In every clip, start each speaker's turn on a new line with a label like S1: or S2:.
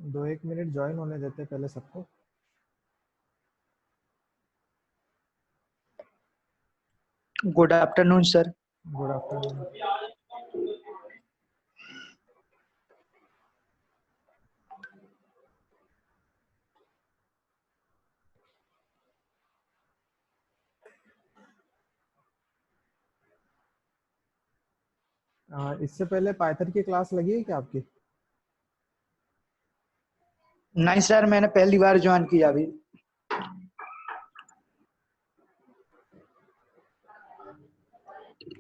S1: दो एक minute join होने देते पहले सबको।
S2: Good afternoon sir.
S1: Good afternoon. इससे पहले पाइथन की क्लास लगी है क्या आपकी?
S2: नहीं सर, मैंने पहली बार ज्वाइन किया अभी।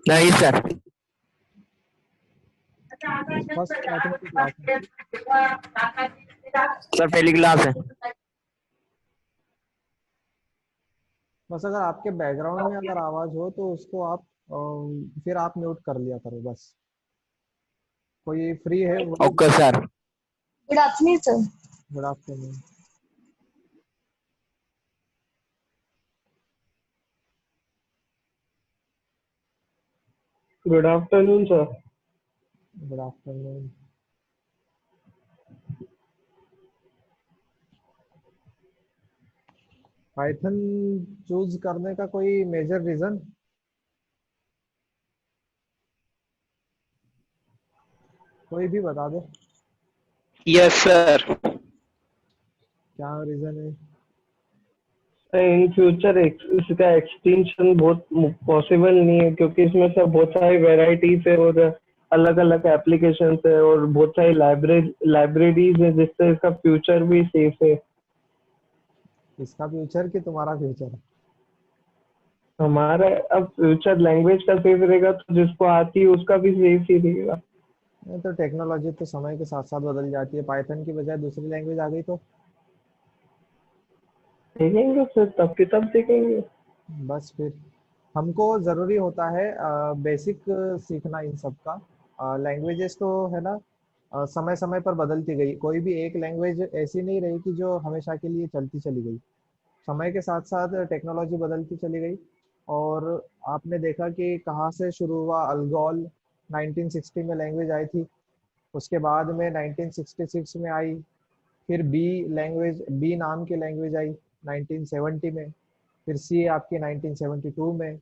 S3: नहीं सर।
S1: फर्स्ट पाइथन की क्लास है।
S3: सर पहली क्लास है।
S1: बस अगर आपके बैकग्राउंड में अगर आवाज हो तो उसको आप फिर आप म्यूट कर लिया करो बस। कोई फ्री है वही।
S3: Okay sir.
S4: Good afternoon sir.
S1: Good afternoon.
S5: Good afternoon sir.
S1: Good afternoon. Python choose करने का कोई मेजर रीजन? कोई भी बता दे।
S3: Yes sir.
S1: क्या रीजन है?
S5: इन फ्यूचर इसका एक्सटेंशन बहुत पॉसिबल नहीं है, क्योंकि इसमें सर बहुत सारी वेराइटीज है और अलग अलग एप्लीकेशंस है और बहुत सारी लाइब्रेरीज है, जिससे इसका फ्यूचर भी सेफ है।
S1: इसका फ्यूचर कि तुम्हारा फ्यूचर?
S5: हमारा अब फ्यूचर लैंग्वेज का सेफ रहेगा तो जिसको आती है उसका भी सेफ ही रहेगा।
S1: नहीं तो टेक्नोलॉजी तो समय के साथ साथ बदल जाती है। पाइथन की बजाय दूसरी लैंग्वेज आ गई तो
S5: देखेंगे सर, तब के तब देखेंगे।
S1: बस फिर हमको ज़रूरी होता है बेसिक सीखना इन सब का। लैंग्वेजेस तो है ना, समय समय पर बदलती गई। कोई भी एक लैंग्वेज ऐसी नहीं रही कि जो हमेशा के लिए चलती चली गई। समय के साथ साथ टेक्नोलॉजी बदलती चली गई। और आपने देखा कि कहाँ से शुरू हुआ। अल्गोल 1960 में लैंग्वेज आई थी। उसके बाद में 1966 में आई। फिर बी नाम की लैंग्वेज आई 1970 में। फिर सी आपकी 1972 में।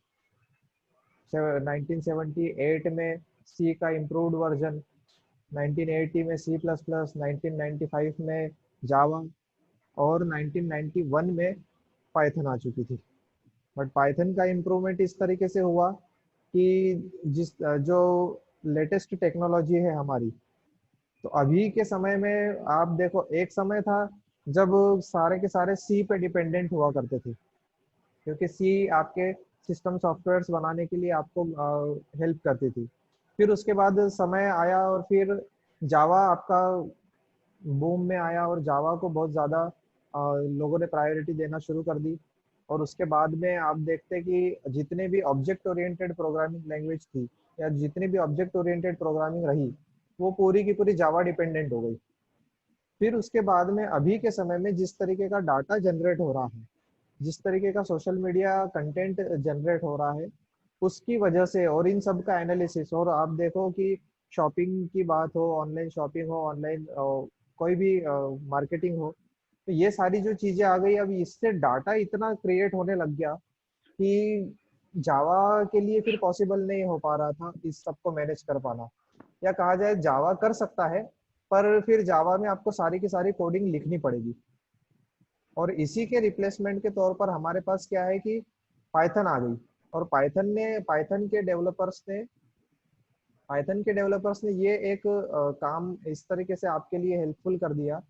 S1: 1978 में सी का इम्प्रूव्ड वर्जन। 1980 में सी प्लस प्लस। 1995 में जावा। और 1991 में पाइथन आ चुकी थी। बट पाइथन का इम्प्रूवमेंट इस तरीके से हुआ कि जो लेटेस्ट टेक्नोलॉजी है हमारी, तो अभी के समय में आप देखो, एक समय था जब सारे के सारे सी पे डिपेंडेंट हुआ करते थे, क्योंकि सी आपके सिस्टम सॉफ्टवेयर्स बनाने के लिए आपको हेल्प करती थी। फिर उसके बाद समय आया और फिर जावा आपका बूम में आया और जावा को बहुत ज़्यादा लोगों ने प्रायोरिटी देना शुरू कर दी। और उसके बाद में आप देखते कि जितने भी ऑब्जेक्ट ओरिएंटेड प्रोग्रामिंग लैंग्वेज थी या जितनी भी ऑब्जेक्ट ओरिएंटेड प्रोग्रामिंग रही, वो पूरी की पूरी जावा डिपेंडेंट हो गई। फिर उसके बाद में अभी के समय में जिस तरीके का डाटा जनरेट हो रहा है, जिस तरीके का सोशल मीडिया कंटेंट जनरेट हो रहा है, उसकी वजह से और इन सब का एनालिसिस, और आप देखो कि शॉपिंग की बात हो, ऑनलाइन शॉपिंग हो, ऑनलाइन कोई भी मार्केटिंग हो, तो ये सारी जो चीजें आ गई, अब इससे डाटा इतना क्रिएट होने लग गया कि जावा के लिए फिर पॉसिबल नहीं हो पा रहा था इस सबको मैनेज कर पाना। या कहा जाए जावा कर सकता है, पर फिर जावा में आपको सारी की सारी कोडिंग लिखनी पड़ेगी। और इसी के रिप्लेसमेंट के तौर पर हमारे पास क्या है कि पाइथन आ गई। और पाइथन के डेवलपर्स ने ये एक काम इस तरीके से आपके लिए हेल्पफुल कर दिया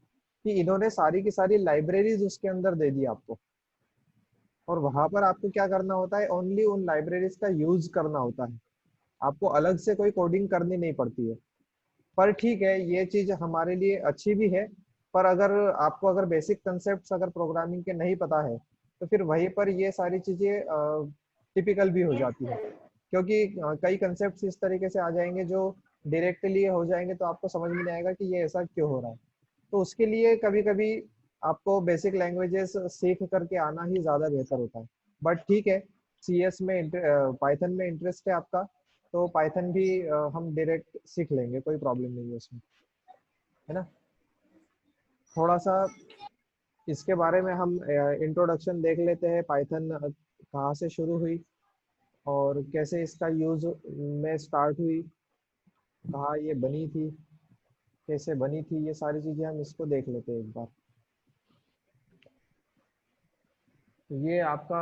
S1: कि इन्होंने सारी की सारी लाइब्रेरीज उसके अंदर दे दी आपको। और वहां पर आपको क्या करना होता है, ओनली उन लाइब्रेरीज का यूज करना होता है। आपको अलग से कोई कोडिंग करनी नहीं पड़ती है। पर ठीक है, ये चीज हमारे लिए अच्छी भी है। पर अगर आपको अगर बेसिक कंसेप्ट अगर प्रोग्रामिंग के नहीं पता है, तो फिर वहीं पर ये सारी चीजें टिपिकल भी हो जाती है। क्योंकि कई कंसेप्ट इस तरीके से आ जाएंगे जो डायरेक्टली हो जाएंगे, तो आपको समझ में नहीं आएगा कि ये ऐसा क्यों हो रहा है। तो उसके लिए कभी कभी आपको बेसिक लैंग्वेजेस सीख करके आना ही ज़्यादा बेहतर होता है। बट ठीक है, CS में पाइथन में इंटरेस्ट है आपका, तो पाइथन भी हम डायरेक्ट सीख लेंगे, कोई प्रॉब्लम नहीं है उसमें, है ना। थोड़ा सा इसके बारे में हम इंट्रोडक्शन देख लेते हैं। पाइथन कहाँ से शुरू हुई और कैसे इसका यूज में स्टार्ट हुई, कहाँ ये बनी थी, कैसे बनी थी, ये सारी चीजें हम इसको देख लेते हैं एक बार। ये आपका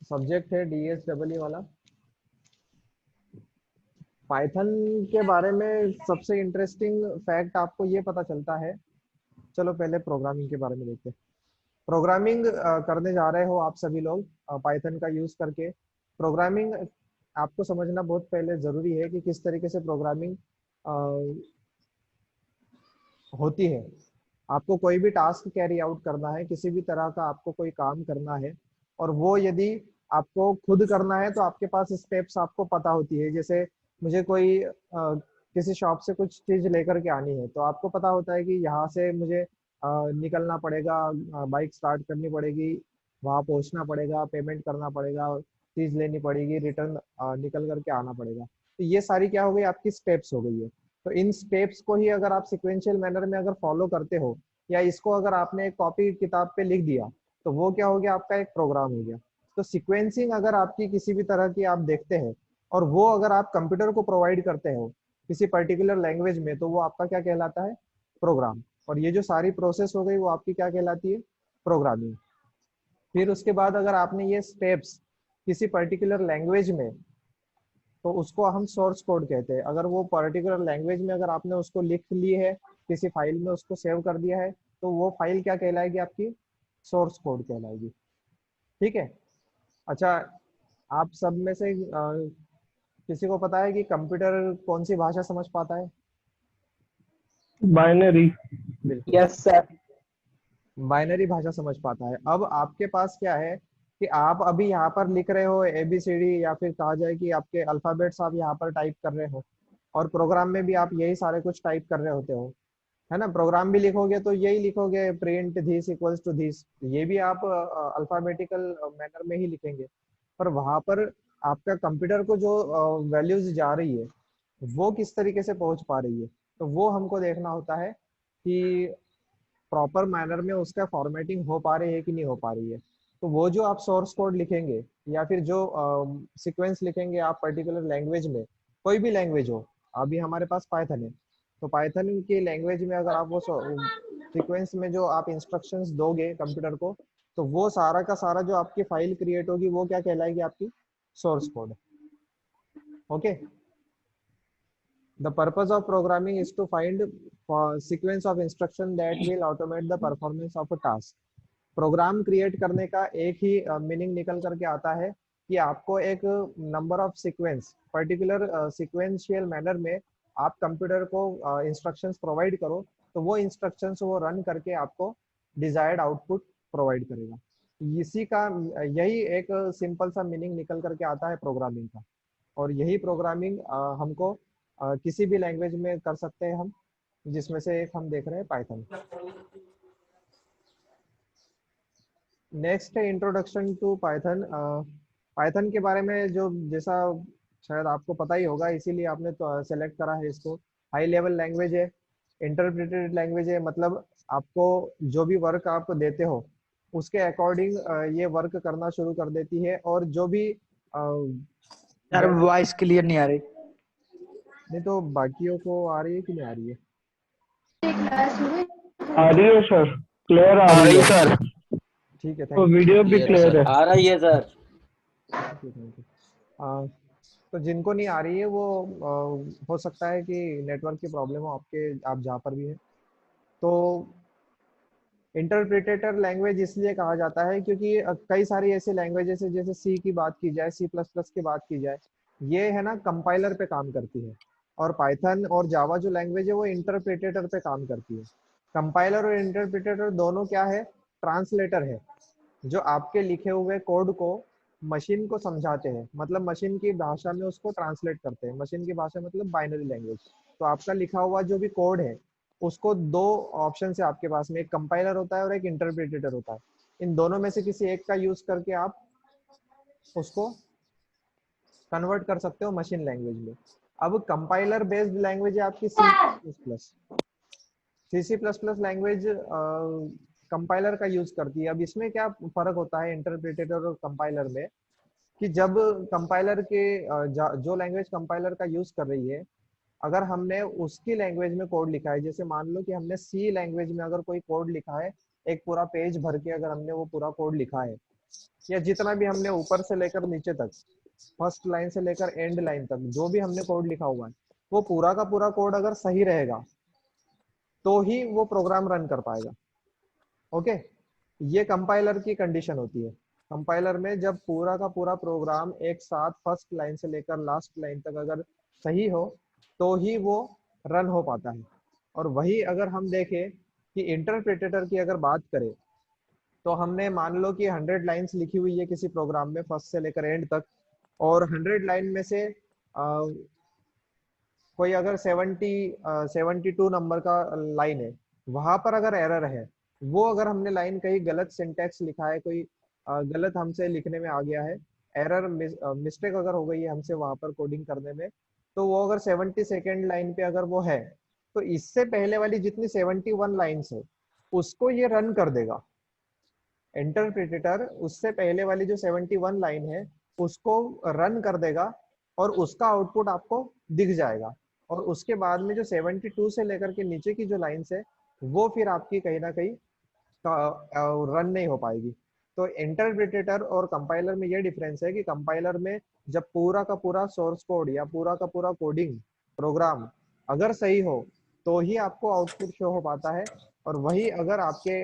S1: सब्जेक्ट है डीएसडब्ल्यू वाला। पाइथन के बारे में सबसे इंटरेस्टिंग फैक्ट आपको ये पता चलता है। चलो पहले प्रोग्रामिंग के बारे में देखते हैं। प्रोग्रामिंग करने जा रहे हो आप सभी लोग पाइथन का यूज करके। प्रोग्रामिंग आपको समझना बहुत पहले जरूरी है कि किस तरीके से प्रोग्रामिंग होती है। आपको कोई भी टास्क कैरी आउट करना है, किसी भी तरह का आपको कोई काम करना है, और वो यदि आपको खुद करना है तो आपके पास स्टेप्स आपको पता होती है। जैसे मुझे कोई किसी शॉप से कुछ चीज लेकर के आनी है, तो आपको पता होता है कि यहाँ से मुझे निकलना पड़ेगा, बाइक स्टार्ट करनी पड़ेगी, वहाँ पहुँचना पड़ेगा, पेमेंट करना पड़ेगा, चीज लेनी पड़ेगी, रिटर्न निकल करके आना पड़ेगा। तो ये सारी क्या हो गई, आपकी स्टेप्स हो गई है। तो इन स्टेप्स को ही अगर आप सिक्वेंशियल मैनर में अगर फॉलो करते हो, या इसको अगर आपने एक कॉपी किताब पे लिख दिया, तो वो क्या हो गया, आपका एक प्रोग्राम हो गया। तो सिक्वेंसिंग अगर आपकी किसी भी तरह की आप देखते हैं, और वो अगर आप कंप्यूटर को प्रोवाइड करते हो किसी पर्टिकुलर लैंग्वेज में, तो वो आपका क्या कहलाता है, प्रोग्राम। और ये जो सारी प्रोसेस हो गई वो आपकी क्या कहलाती है, प्रोग्रामिंग। फिर उसके बाद अगर आपने ये स्टेप्स किसी पर्टिकुलर लैंग्वेज में, तो उसको हम सोर्स कोड कहते हैं। अगर वो पर्टिकुलर लैंग्वेज में अगर आपने उसको लिख ली है, किसी फाइल में उसको सेव कर दिया है, तो वो फाइल क्या कहलाएगी, आपकी सोर्स कोड कहलाएगी। ठीक है। अच्छा, आप सब में से किसी को पता है कि कंप्यूटर कौन सी भाषा समझ पाता है?
S5: बाइनरी।
S1: बिल्कुल,
S3: यस सर।
S1: बाइनरी भाषा समझ पाता है। अब आपके पास क्या है कि आप अभी यहाँ पर लिख रहे हो ABCD, या फिर कहा जाए कि आपके अल्फाबेट्स आप यहाँ पर टाइप कर रहे हो, और प्रोग्राम में भी आप यही सारे कुछ टाइप कर रहे होते हो, है ना। प्रोग्राम भी लिखोगे तो यही लिखोगे, print this equals to this, ये भी आप अल्फाबेटिकल मैनर में ही लिखेंगे। पर वहां पर आपका कंप्यूटर को जो वैल्यूज जा रही है, वो किस तरीके से पहुंच पा रही है, तो वो हमको देखना होता है कि प्रॉपर मैनर में उसका फॉर्मेटिंग हो पा रही है कि नहीं हो पा रही है। तो वो जो आप सोर्स कोड लिखेंगे, या फिर जो सीक्वेंस लिखेंगे आप पर्टिकुलर लैंग्वेज में, कोई भी लैंग्वेज हो, अभी हमारे पास पाइथन है, तो पाइथन की लैंग्वेज में अगर आप वो सीक्वेंस में जो आप इंस्ट्रक्शंस दोगे कंप्यूटर को, तो वो सारा का सारा जो आपकी फाइल क्रिएट होगी वो क्या कहलाएगी, आपकी source code. Okay. The purpose of programming is to find sequence of instruction that will automate the performance of a task. Program create करने का एक ही मीनिंग निकल करके आता है कि आपको एक number of sequence, particular sequential manner में आप कंप्यूटर को इंस्ट्रक्शंस प्रोवाइड करो, तो वो इंस्ट्रक्शंस वो रन करके आपको डिजायर्ड आउटपुट प्रोवाइड करेगा। इसी का यही एक सिंपल सा मीनिंग निकल करके आता है प्रोग्रामिंग का। और यही प्रोग्रामिंग हमको किसी भी लैंग्वेज में कर सकते हैं हम, जिसमें से एक हम देख रहे हैं पाइथन। नेक्स्ट है इंट्रोडक्शन टू पाइथन। पाइथन के बारे में जो जैसा शायद आपको पता ही होगा, इसीलिए आपने तो सेलेक्ट करा है इसको। हाई लेवल लैंग्वेज है, इंटरप्रेटेड लैंग्वेज है, मतलब आपको जो भी वर्क आप देते हो उसके अकॉर्डिंग ये वर्क करना शुरू कर देती है। और जो भी
S2: सर वॉइस क्लियर नहीं आ रही।
S1: नहीं तो बाकियों को आ रही है कि नहीं आ रही है?
S5: आ रही है सर, क्लियर आ रही है
S3: सर।
S1: ठीक है,
S5: तो
S1: थैंक
S5: वीडियो भी क्लियर है।
S3: आ रही है सर।
S1: You, thank you. तो जिनको नहीं आ रही है वो हो सकता है कि नेटवर्क की प्रॉब्लम हो आपके, आप जहाँ पर भी है। तो इंटरप्रिटेटर लैंग्वेज इसलिए कहा जाता है क्योंकि कई सारी ऐसी लैंग्वेजेस है, जैसे सी की बात की जाए, C++ की बात की जाए, ये है ना कंपाइलर पे काम करती है। और पाइथन और जावा जो लैंग्वेज है वो इंटरप्रिटेटर पे काम करती है। कंपाइलर और इंटरप्रिटेटर दोनों क्या है, ट्रांसलेटर है, जो आपके लिखे हुए कोड को मशीन को समझाते हैं, मतलब मशीन की भाषा में उसको ट्रांसलेट करते हैं। मशीन की भाषा मतलब बाइनरी लैंग्वेज। तो आपका लिखा हुआ जो भी कोड है, उसको दो ऑप्शन है आपके पास में, एक कंपाइलर होता है और एक इंटरप्रिटेटर होता है। इन दोनों में से किसी एक का यूज करके आप उसको कन्वर्ट कर सकते हो मशीन लैंग्वेज में। अब कंपाइलर बेस्ड लैंग्वेज है आपकी C++। C plus plus language compiler का यूज करती है। अब इसमें क्या फर्क होता है इंटरप्रेटर और कंपाइलर में, कि जब कंपाइलर के जो लैंग्वेज कंपाइलर का यूज कर रही है, अगर हमने उसकी लैंग्वेज में कोड लिखा है, जैसे मान लो कि हमने सी लैंग्वेज में अगर कोई कोड लिखा है, एक पूरा पेज भर के अगर हमने वो पूरा कोड लिखा है, या जितना भी हमने ऊपर से लेकर नीचे तक, फर्स्ट लाइन से लेकर एंड लाइन तक जो भी हमने कोड लिखा हुआ है, वो पूरा का पूरा कोड अगर सही रहेगा तो ही वो प्रोग्राम रन कर पाएगा। ओके, ये कंपाइलर की कंडीशन होती है। कंपाइलर में जब पूरा का पूरा प्रोग्राम एक साथ फर्स्ट लाइन से लेकर लास्ट लाइन तक अगर सही हो तो ही वो रन हो पाता है। और वही अगर हम देखें कि इंटरप्रेटर की अगर बात करें, तो हमने मान लो कि 100 लाइंस लिखी हुई है किसी प्रोग्राम में फर्स्ट से लेकर एंड तक, और 100 लाइन में से कोई अगर 72 नंबर का लाइन है, वहां पर अगर एरर है, वो अगर हमने लाइन कहीं गलत सिंटैक्स लिखा है, कोई गलत हमसे लिखने में आ गया है, एरर मिस्टेक अगर हो गई है हमसे वहां पर कोडिंग करने में, तो वो अगर 72nd लाइन पे अगर वो है, तो इससे पहले वाली जितनी 71 लाइन्स है उसको ये रन कर देगा। इंटरप्रेटर उससे पहले वाली जो 71 लाइन है उसको रन कर देगा और उसका आउटपुट आपको दिख जाएगा। और उसके बाद में जो 72 से लेकर के नीचे की जो लाइन्स है वो फिर आपकी कहीं ना कहीं रन नहीं हो पाएगी। तो इंटरप्रेटर और कंपाइलर में ये डिफरेंस है कि कंपाइलर में जब पूरा का पूरा सोर्स कोड या पूरा का पूरा कोडिंग प्रोग्राम अगर सही हो तो ही आपको आउटपुट शो हो पाता है। और वही अगर आपके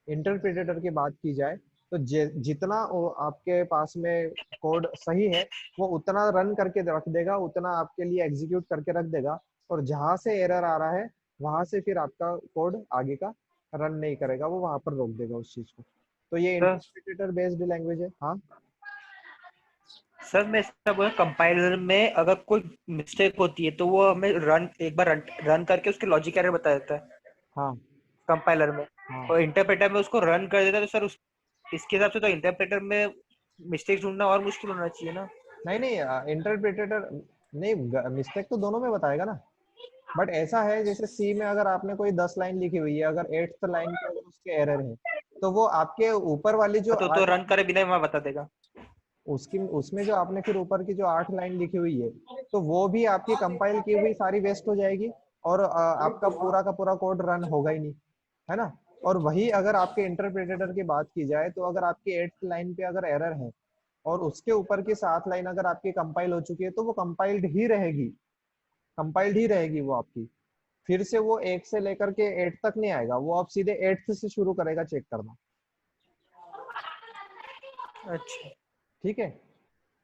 S1: इंटरप्रेटर की बात की जाए तो जितना आपके पास में कोड सही है वो उतना रन करके रख देगा, उतना आपके लिए एग्जीक्यूट करके रख देगा, और जहां से एरर आ रहा है वहां से फिर आपका कोड आगे का रन नहीं करेगा, वो वहां पर रोक देगा उस चीज को। तो ये
S2: सर
S1: इंटरप्रेटर बेस्ड लैंग्वेज है। हाँ
S2: सर मैं ऐसा बोला, कंपाइलर में अगर कोई मिस्टेक होती है तो वो हमें एक बार रन करके उसके लॉजिक एरर बता देता है
S1: हाँ
S2: कंपाइलर में,
S1: हाँ।
S2: और इंटरप्रेटर में उसको रन कर देता है। तो सर इसके हिसाब से तो इंटरप्रेटर में मिस्टेक ढूंढना और मुश्किल होना चाहिए ना।
S1: नहीं नहीं, इंटरप्रेटर नहीं, मिस्टेक तो दोनों में बताएगा ना। बट ऐसा है जैसे सी में अगर आपने कोई 10 लाइन लिखी हुई है, अगर 8th लाइन पे अगर उसके एरर है, तो वो आपके ऊपर वाली जो
S2: तो रन करे बिना ही वहां बता देगा।
S1: उसकी उसमें जो आपने फिर ऊपर की जो 8 लाइन लिखी हुई है, तो वो भी आपकी कंपाइल की हुई सारी वेस्ट हो जाएगी, और आपका पूरा का पूरा कोड रन होगा ही नहीं, है ना। और वही अगर आपके इंटरप्रेटर की बात की जाए, तो अगर आपकी 8th लाइन पे अगर एरर है और उसके ऊपर की 7 लाइन अगर आपकी कंपाइल हो चुकी है, तो वो कंपाइल्ड ही रहेगी, कंपाइल्ड ही रहेगी वो आपकी। फिर से वो 1 से लेकर के 8 तक नहीं आएगा, वो आप सीधे 8th से शुरू करेगा चेक करना।
S2: अच्छा
S1: ठीक है,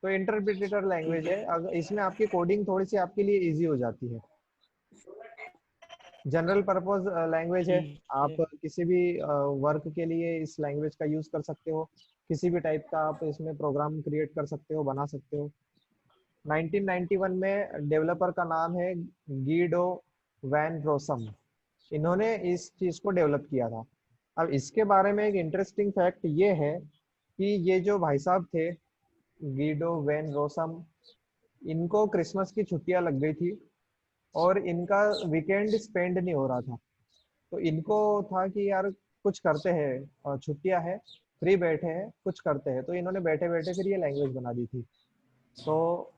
S1: तो इंटरप्रेटर
S2: ठीक
S1: लैंग्वेज
S2: है।
S1: है, अगर इसमें आपकी कोडिंग थोड़ी सी आपके लिए इजी हो जाती है। जनरल पर्पस लैंग्वेज है,
S2: ठीक
S1: आप
S2: है।
S1: किसी भी वर्क के लिए इस लैंग्वेज का यूज कर सकते हो, किसी भी टाइप का आप इसमें प्रोग्राम क्रिएट कर सकते हो, बना सकते हो। 1991 में डेवलपर का नाम है गीडो वैन रोसम, इन्होंने इस चीज को डेवलप किया था। अब इसके बारे में एक इंटरेस्टिंग फैक्ट ये है कि ये जो भाई साहब थे गीडो वैन रोसम, इनको क्रिसमस की छुट्टियां लग गई थी और इनका वीकेंड स्पेंड नहीं हो रहा था। तो इनको था कि यार कुछ करते हैं, छुट्टियां है, फ्री बैठे हैं, कुछ करते हैं, तो इन्होंने बैठे बैठे फिर ये लैंग्वेज बना दी थी। तो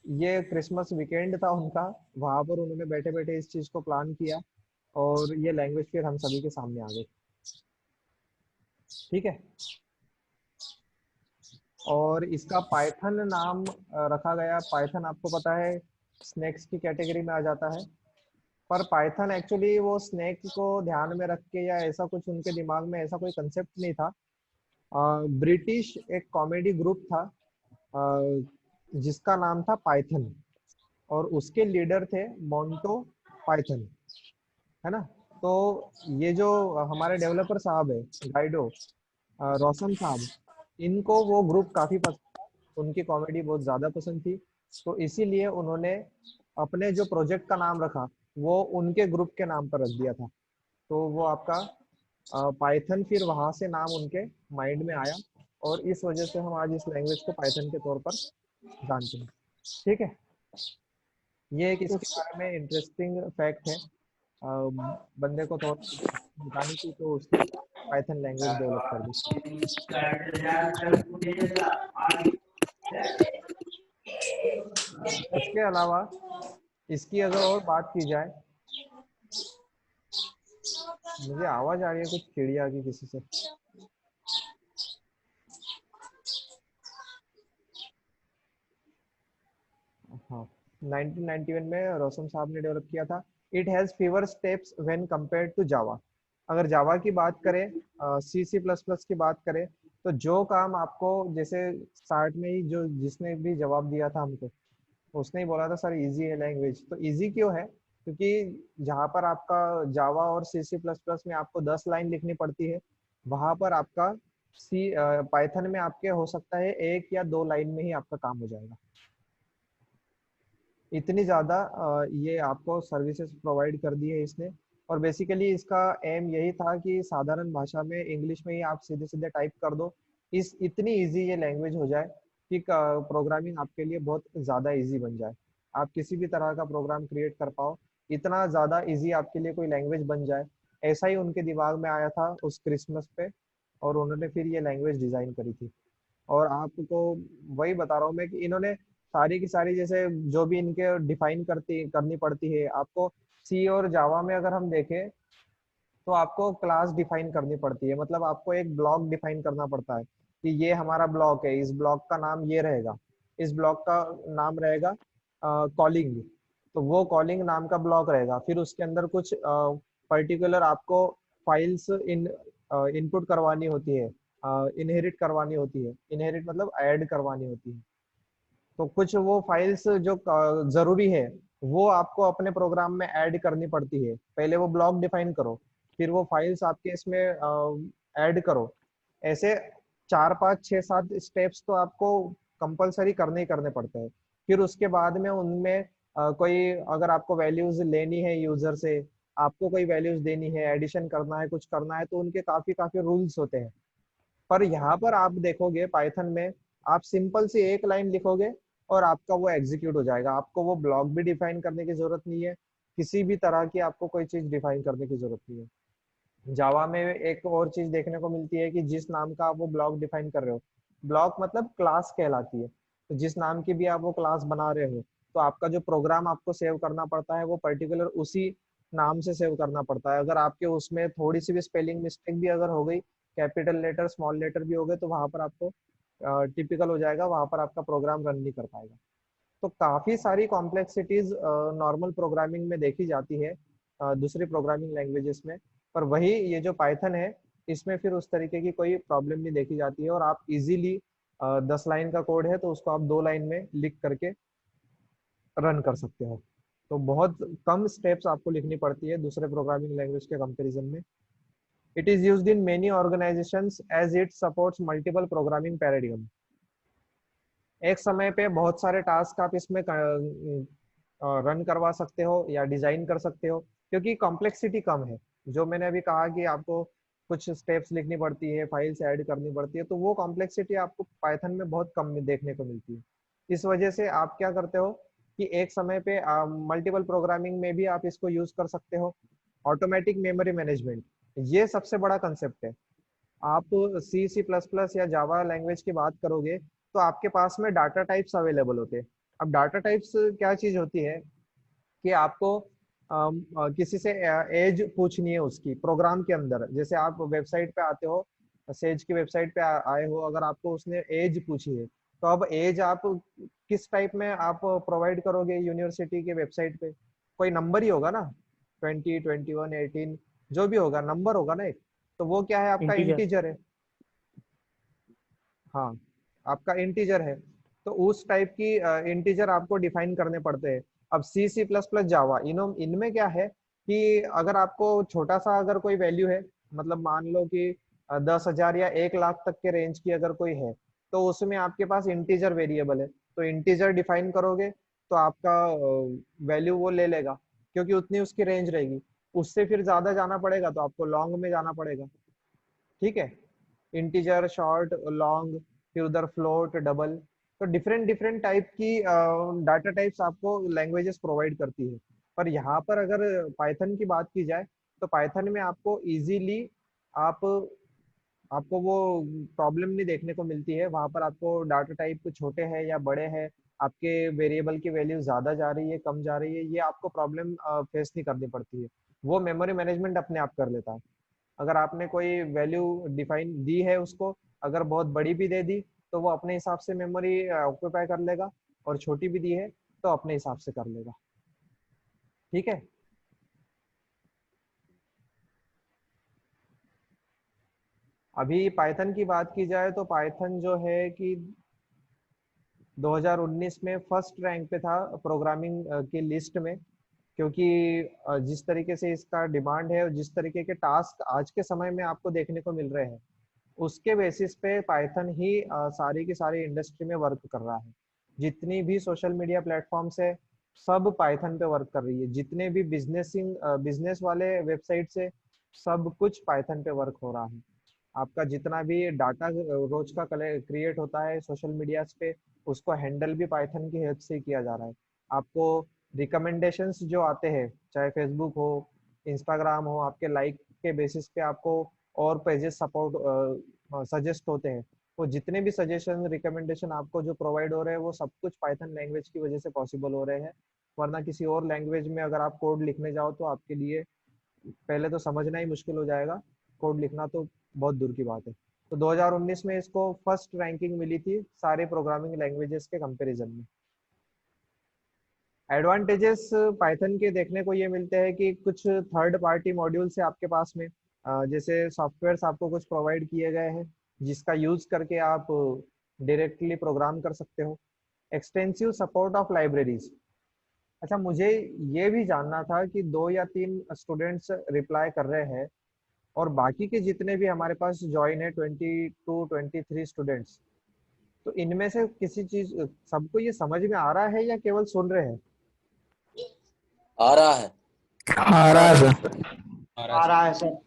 S1: ये क्रिसमस वीकेंड था उनका, वहां पर उन्होंने बैठे बैठे इस चीज को प्लान किया और ये लैंग्वेज फिर हम सभी के सामने आ गई। ठीक है, और इसका पाइथन नाम रखा गया। पाइथन आपको पता है स्नेक्स की कैटेगरी में आ जाता है, पर पाइथन एक्चुअली वो स्नेक को ध्यान में रख के या ऐसा कुछ उनके दिमाग में ऐसा कोई कंसेप्ट नहीं था। ब्रिटिश एक कॉमेडी ग्रुप था जिसका नाम था पाइथन, और उसके लीडर थे मोंटो पाइथन, है ना। तो ये जो हमारे डेवलपर साहब है गाइडो रोशन साहब, इनको वो ग्रुप काफी पसंद था, उनकी कॉमेडी बहुत ज्यादा पसंद थी, तो इसीलिए उन्होंने अपने जो प्रोजेक्ट का नाम रखा वो उनके ग्रुप के नाम पर रख दिया था। तो वो आपका पाइथन फिर वहां से नाम उनके माइंड में आया, और इस वजह से हम आज इस लैंग्वेज को पाइथन के तौर पर जानते हैं। ठीक है, ये एक इसके बारे में इंटरेस्टिंग फैक्ट है। बंदे को थोड़ा बतानी थी तो उसने पाइथन लैंग्वेज डेवलप कर दी। उसके अलावा इसकी अगर और बात की जाए, मुझे आवाज आ रही है कुछ चिड़िया की किसी से। हाँ, 1991 में रोशन साहब ने डेवलप किया था। It has fewer steps when compared to Java. अगर जावा की बात करें, सी सी प्लस प्लस की बात करें, तो जो काम आपको, जैसे स्टार्ट में ही जो जिसने भी जवाब दिया था हमको, उसने ही बोला था सर इजी है लैंग्वेज। तो इजी क्यों है? क्योंकि जहाँ पर आपका जावा और सी सी प्लस प्लस में आपको 10 लाइन लिखनी पड़ती है, वहां पर आपका सी पाइथन में आपके हो सकता है 1 या 2 लाइन में ही आपका काम हो जाएगा। इतनी ज़्यादा ये आपको सर्विसेज प्रोवाइड कर दी है इसने। और बेसिकली इसका एम यही था कि साधारण भाषा में, इंग्लिश में ही आप सीधे सीधे टाइप कर दो, इस इतनी इजी ये लैंग्वेज हो जाए कि प्रोग्रामिंग आपके लिए बहुत ज़्यादा इजी बन जाए। आप किसी भी तरह का प्रोग्राम क्रिएट कर पाओ, इतना ज़्यादा इजी आपके लिए कोई लैंग्वेज बन जाए। ऐसा ही उनके दिमाग में आया था उस क्रिसमस पे, और उन्होंने फिर ये लैंग्वेज डिज़ाइन करी थी। और आपको वही बता रहा हूँ मैं कि इन्होंने सारी की सारी, जैसे जो भी इनके डिफाइन करनी पड़ती है आपको। सी और जावा में अगर हम देखें तो आपको क्लास डिफाइन करनी पड़ती है, मतलब आपको एक ब्लॉक डिफाइन करना पड़ता है कि ये हमारा ब्लॉक है, इस ब्लॉक का नाम ये रहेगा, इस ब्लॉक का नाम रहेगा कॉलिंग। तो वो कॉलिंग नाम का ब्लॉक रहेगा। फिर उसके अंदर कुछ पर्टिकुलर आपको फाइल्स इनपुट करवानी होती है, इनहेरिट करवानी होती है। इनहेरिट मतलब ऐड करवानी होती है। तो कुछ वो फाइल्स जो जरूरी है वो आपको अपने प्रोग्राम में ऐड करनी पड़ती है। पहले वो ब्लॉक डिफाइन करो, फिर वो फाइल्स आपके इसमें ऐड करो। ऐसे 4 5 6 7 स्टेप्स तो आपको कंपलसरी करने ही करने पड़ते हैं। फिर उसके बाद में उनमें कोई, अगर आपको वैल्यूज लेनी है यूजर से, आपको कोई वैल्यूज देनी है, एडिशन करना है, कुछ करना है, तो उनके काफी काफी रूल्स होते हैं। पर यहाँ पर आप देखोगे पाइथन में, आप सिंपल सी एक लाइन लिखोगे और आपका वो एग्जीक्यूट हो जाएगा। आपको वो ब्लॉक भी डिफाइन करने की जरूरत नहीं है, किसी भी तरह की आपको कोई चीज डिफाइन करने की जरूरत नहीं है। जावा में एक और चीज देखने को मिलती है कि जिस नाम का आप वो ब्लॉक डिफाइन कर रहे हो, ब्लॉक मतलब क्लास कहलाती है। तो जिस नाम की भी आप वो क्लास बना रहे हो, तो आपका जो प्रोग्राम आपको सेव करना पड़ता है वो पर्टिकुलर उसी नाम से सेव करना पड़ता है। अगर आपके उसमें थोड़ी सी भी स्पेलिंग मिस्टेक भी अगर हो गई, कैपिटल लेटर स्मॉल लेटर भी हो गए, तो वहां पर आपको टिपिकल हो जाएगा, वहां पर आपका प्रोग्राम रन नहीं कर पाएगा। तो काफी सारी कॉम्प्लेक्सिटीज नॉर्मल प्रोग्रामिंग में देखी जाती है दूसरी प्रोग्रामिंग लैंग्वेजेस में। पर वही ये जो पाइथन है, इसमें फिर उस तरीके की कोई प्रॉब्लम नहीं देखी जाती है, और आप इजीली 10 लाइन का कोड है तो उसको आप 2 लाइन में लिख करके रन कर सकते हो। तो बहुत कम स्टेप्स आपको लिखनी पड़ती है दूसरे प्रोग्रामिंग लैंग्वेज के कंपैरिजन में। It is used in many organizations as it supports multiple programming paradigm। एक समय पे बहुत सारे टास्क आप इसमें रन करवा सकते हो या डिजाइन कर सकते हो, क्योंकि कॉम्प्लेक्सिटी कम है। जो मैंने अभी कहा कि आपको कुछ स्टेप्स लिखनी पड़ती है, फाइल्स ऐड करनी पड़ती है, तो वो कॉम्प्लेक्सिटी आपको पाइथन में बहुत कम में देखने को मिलती है। इस वजह से आप क्या करते हो कि एक समय पे मल्टीपल प्रोग्रामिंग में भी आप इसको यूज कर सकते हो। ऑटोमेटिक मेमोरी मैनेजमेंट, ये सबसे बड़ा कंसेप्ट है। आप सी सी प्लस प्लस या जावा लैंग्वेज की बात करोगे तो आपके पास में डाटा टाइप्स अवेलेबल होते हैं। अब डाटा टाइप्स क्या चीज होती है कि आपको किसी से एज पूछनी है उसकी प्रोग्राम के अंदर। जैसे आप वेबसाइट पे आते हो, सेज की वेबसाइट पे आए हो, अगर आपको उसने एज पूछी है, तो अब एज आप किस टाइप में आप प्रोवाइड करोगे यूनिवर्सिटी के वेबसाइट पे? कोई नंबर ही होगा ना, 20 21 18, जो भी होगा नंबर होगा ना एक। तो वो क्या है? आपका
S5: इंटीजर।
S1: इंटीजर है। हाँ, आपका इंटीजर है। तो उस टाइप की इंटीजर आपको डिफाइन करने पड़ते हैं। अब सी सी प्लस प्लस जावा, इनमें क्या है कि अगर आपको छोटा सा अगर कोई वैल्यू है, मतलब मान लो कि 10,000 या 1 लाख तक के रेंज की अगर कोई है, तो उसमें आपके पास इंटीजर वेरिएबल है। तो इंटीजर डिफाइन करोगे तो आपका वैल्यू वो ले लेगा, क्योंकि उतनी उसकी रेंज रहेगी। उससे फिर ज्यादा जाना पड़ेगा तो आपको लॉन्ग में जाना पड़ेगा। ठीक है, इंटीजर, शॉर्ट, लॉन्ग, फिर उधर फ्लोट, डबल। तो डिफरेंट डिफरेंट टाइप की डाटा टाइप्स आपको लैंग्वेजेस प्रोवाइड करती है। पर यहाँ पर अगर पाइथन की बात की जाए तो पाइथन में आपको इजीली आप आपको वो प्रॉब्लम नहीं देखने को मिलती है। वहां पर आपको डाटा टाइप छोटे हैं या बड़े हैं, आपके वेरिएबल की वैल्यू ज्यादा जा रही है कम जा रही है, ये आपको प्रॉब्लम फेस नहीं करनी पड़ती है। वो मेमोरी मैनेजमेंट अपने आप कर लेता है। अगर आपने कोई वैल्यू डिफाइन दी है उसको, अगर बहुत बड़ी भी दे दी तो वो अपने हिसाब से मेमोरी ऑक्यूपाई कर लेगा, और छोटी भी दी है तो अपने हिसाब से कर लेगा। ठीक है। अभी पाइथन की बात की जाए तो पाइथन जो है कि 2019 में फर्स्ट रैंक पे था प्रोग्रामिंग की लिस्ट में, क्योंकि जिस तरीके से इसका डिमांड है और जिस तरीके के टास्क आज के समय में आपको देखने को मिल रहे हैं, उसके बेसिस पे पाइथन ही सारी की सारी इंडस्ट्री में वर्क कर रहा है। जितनी भी सोशल मीडिया प्लेटफॉर्म्स है सब पाइथन पे वर्क कर रही है, जितने भी बिजनेस वाले वेबसाइट्स है सब कुछ पाइथन पे वर्क हो रहा है। आपका जितना भी डाटा रोज का क्रिएट होता है सोशल मीडिया पे, उसको हैंडल भी पाइथन की हेल्प से किया जा रहा है। आपको रिकमेंडेशंस जो आते हैं, चाहे फेसबुक हो इंस्टाग्राम हो, आपके लाइक के बेसिस पे आपको और पेजेस सपोर्ट सजेस्ट होते हैं। वो जितने भी सजेशन रिकमेंडेशन आपको जो प्रोवाइड हो रहे हैं वो सब कुछ पाइथन लैंग्वेज की वजह से पॉसिबल हो रहे हैं। वरना किसी और लैंग्वेज में अगर आप कोड लिखने जाओ तो आपके लिए पहले तो समझना ही मुश्किल हो जाएगा, कोड लिखना तो बहुत दूर की बात है। तो 2019 में इसको फर्स्ट रैंकिंग मिली थी सारे प्रोग्रामिंग लैंग्वेजेस के कंपैरिजन में। एडवांटेजेस पाइथन के देखने को ये मिलते हैं कि कुछ थर्ड पार्टी मॉड्यूल्स है आपके पास में, जैसे सॉफ्टवेयर्स आपको कुछ प्रोवाइड किए गए हैं जिसका यूज करके आप डायरेक्टली प्रोग्राम कर सकते हो। Extensive support of libraries. अच्छा, मुझे ये भी जानना था कि 2 या 3 स्टूडेंट्स रिप्लाई कर रहे हैं और बाकी के जितने भी हमारे पास ज्वाइन है 22-23 स्टूडेंट्स, तो इनमें से किसी चीज सबको ये समझ में आ रहा है या केवल सुन रहे हैं?
S6: आ रहा है।
S3: आ रहा है सर।
S2: आ रहा है सर।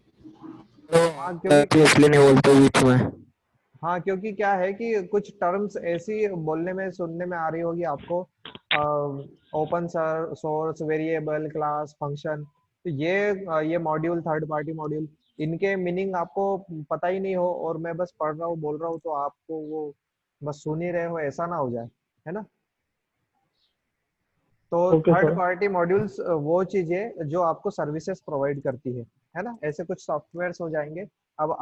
S1: हाँ क्योंकि
S3: तो इसलिए नहीं बोलते बीच में।
S1: हाँ क्योंकि क्या है कि कुछ टर्म्स ऐसी बोलने में सुनने में आ रही होगी आपको, open source, variable, class, function, तो ये मॉड्यूल थर्ड पार्टी मॉड्यूल, इनके मीनिंग आपको पता ही नहीं हो और मैं बस पढ़ रहा हूँ बोल रहा हूँ तो आपको वो बस सुन ही रहे हो, ऐसा ना हो जाए, है ना। तो
S5: okay
S1: third
S5: sir.
S1: Party modules वो चीजें जो आपको सर्विसेज प्रोवाइड करती है ना। ऐसे कुछ सॉफ्टवेयर्स हो जाएंगे। अब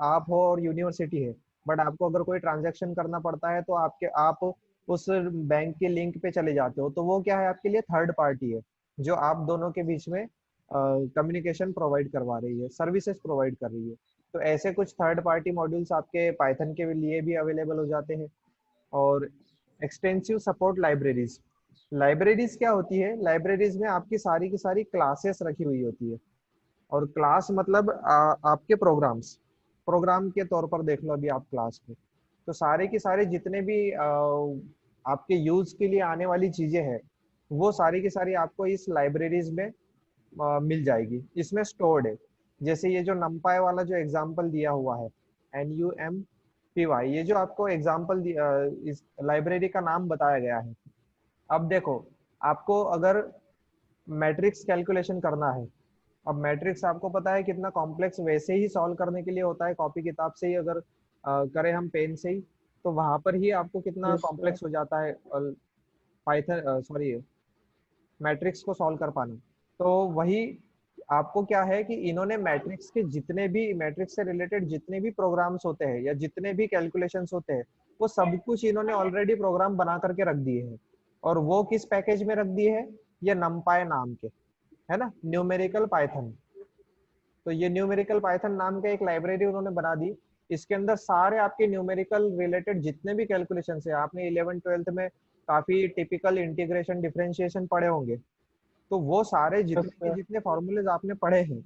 S1: आप हो और यूनिवर्सिटी है, बट आपको अगर कोई ट्रांजैक्शन करना पड़ता है तो आप उस बैंक के लिंक पे चले जाते हो, तो वो क्या है आपके लिए थर्ड पार्टी है जो आप दोनों के बीच में कम्युनिकेशन प्रोवाइड करवा रही है, सर्विसेज प्रोवाइड कर रही है। तो ऐसे कुछ थर्ड पार्टी मॉड्यूल्स आपके पाइथन के लिए भी अवेलेबल हो जाते हैं। और एक्सटेंसिव सपोर्ट लाइब्रेरीज। लाइब्रेरीज क्या होती है? लाइब्रेरीज में आपकी सारी की सारी क्लासेस रखी हुई होती है, और क्लास मतलब आपके प्रोग्राम के तौर पर देख लो अभी आप क्लास को। तो सारे के सारे जितने भी आपके यूज के लिए आने वाली चीजें हैं वो सारी की सारी आपको इस लाइब्रेरीज में मिल जाएगी, इसमें स्टोर्ड है। जैसे ये जो नमपाई वाला जो एग्जांपल दिया हुआ है, NUMPY, ये जो आपको एग्जांपल इस लाइब्रेरी का नाम बताया गया है। अब देखो, आपको अगर मैट्रिक्स कैलकुलेशन करना है, अब मैट्रिक्स आपको पता है कितना कॉम्प्लेक्स वैसे ही सॉल्व करने के लिए होता है, कॉपी किताब से ही अगर करें हम पेन से ही, तो वहां पर ही आपको कितना
S5: यस सर।
S1: कॉम्प्लेक्स हो जाता है पाइथन सॉरी मैट्रिक्स को सॉल्व कर पाना। तो वही आपको क्या है कि इन्होंने मैट्रिक्स के जितने भी मैट्रिक्स से रिलेटेड जितने भी प्रोग्राम्स होते हैं या जितने भी कैलकुलेशंस होते हैं वो सब कुछ इन्होंने ऑलरेडी प्रोग्राम बना करके रख दिए हैं। और वो किस पैकेज में रख दिए हैं? ये नमपाई नाम के, है ना, न्यूमेरिकल पाइथन। तो ये न्यूमेरिकल पाइथन नाम का एक लाइब्रेरी उन्होंने बना दी। इसके अंदर सारे आपके न्यूमेरिकल रिलेटेड जितने भी कैलकुलेशन है, आपने 11th-12th में काफी टिपिकल इंटीग्रेशन डिफरेंशिएशन पढ़े होंगे, तो वो सारे
S5: यस
S1: जितने के
S5: सर।
S1: जितने फॉर्मूलेज आपने पढ़े हैं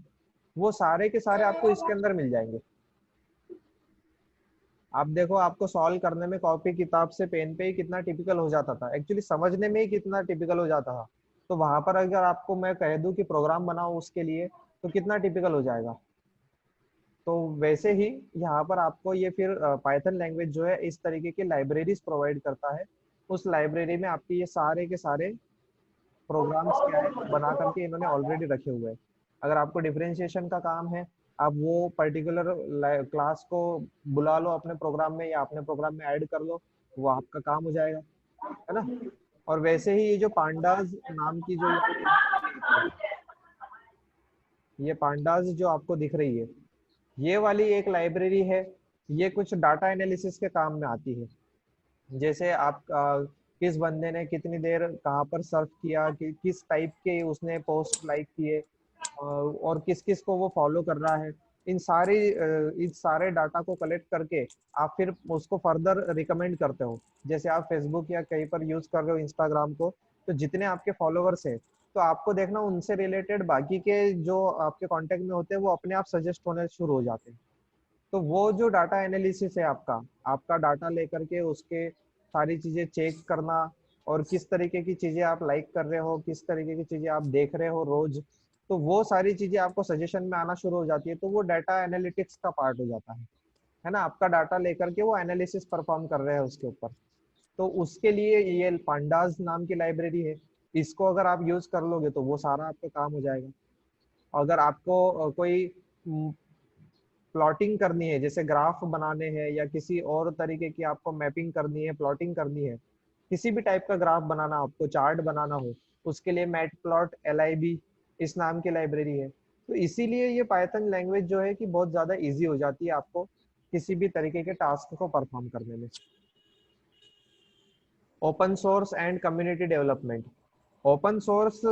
S1: वो सारे के सारे आपको इसके अंदर मिल जाएंगे। आप देखो, आपको सॉल्व करने में कॉपी किताब से पेन पे ही कितना टिपिकल हो जाता था, एक्चुअली समझने में ही कितना टिपिकल हो जाता था। तो वहां पर अगर आपको मैं कह दूं कि प्रोग्राम बनाओ उसके लिए, तो कितना टिपिकल हो जाएगा। तो वैसे ही यहाँ पर आपको ये फिर पाइथन लैंग्वेज जो है इस तरीके की लाइब्रेरीज प्रोवाइड करता है। उस लाइब्रेरी में आपके ये सारे के सारे प्रोग्राम्स क्या है बना करके इन्होंने ऑलरेडी रखे हुए हैं। अगर आपको डिफरेंशिएशन का काम है, आप वो पर्टिकुलर क्लास को बुला लो अपने प्रोग्राम में या अपने प्रोग्राम में ऐड कर लो, वो आपका काम हो जाएगा, है ना। और वैसे ही ये जो पांडाज नाम की जो ये पांडाज जो आपको दिख रही है, ये वाली एक लाइब्रेरी है। ये कुछ डाटा एनालिसिस के काम में आती है। जैसे आप किस बंदे ने कितनी देर कहाँ पर सर्फ किया, कि किस टाइप के उसने पोस्ट लाइक किए, और किस किस को वो फॉलो कर रहा है, इस सारे डाटा को कलेक्ट करके आप फिर उसको फर्दर रिकमेंड करते हो। जैसे आप फेसबुक या कहीं पर यूज कर रहे हो इंस्टाग्राम को, तो जितने आपके फॉलोअर्स है, तो आपको देखना उनसे रिलेटेड बाकी के जो आपके कांटेक्ट में होते हैं वो अपने आप सजेस्ट होने शुरू हो जाते हैं। तो वो जो डाटा एनालिसिस है आपका आपका डाटा लेकर के उसके सारी चीजें चेक करना, और किस तरीके की चीजें आप लाइक कर रहे हो, किस तरीके की चीजें आप देख रहे हो रोज, तो वो सारी चीजें आपको सजेशन में आना शुरू हो जाती है। तो वो डाटा एनालिटिक्स का पार्ट हो जाता है ना। आपका डाटा लेकर के वो एनालिसिस परफॉर्म कर रहे हैं उसके ऊपर। तो उसके लिए ये पांडाज नाम की लाइब्रेरी है। इसको अगर आप यूज कर लोगे तो वो सारा आपका काम हो जाएगा। अगर आपको कोई प्लॉटिंग करनी है, जैसे ग्राफ बनाने हैं या किसी और तरीके की आपको मैपिंग करनी है, प्लॉटिंग करनी है, किसी भी टाइप का ग्राफ बनाना, आपको चार्ट बनाना हो, उसके लिए मैट प्लॉट LIB इस नाम की लाइब्रेरी है। तो इसीलिए ये पाइथन लैंग्वेज जो है कि बहुत ज्यादा इजी हो जाती है आपको किसी भी तरीके के टास्क को परफॉर्म करने में। Open source and community development. Open source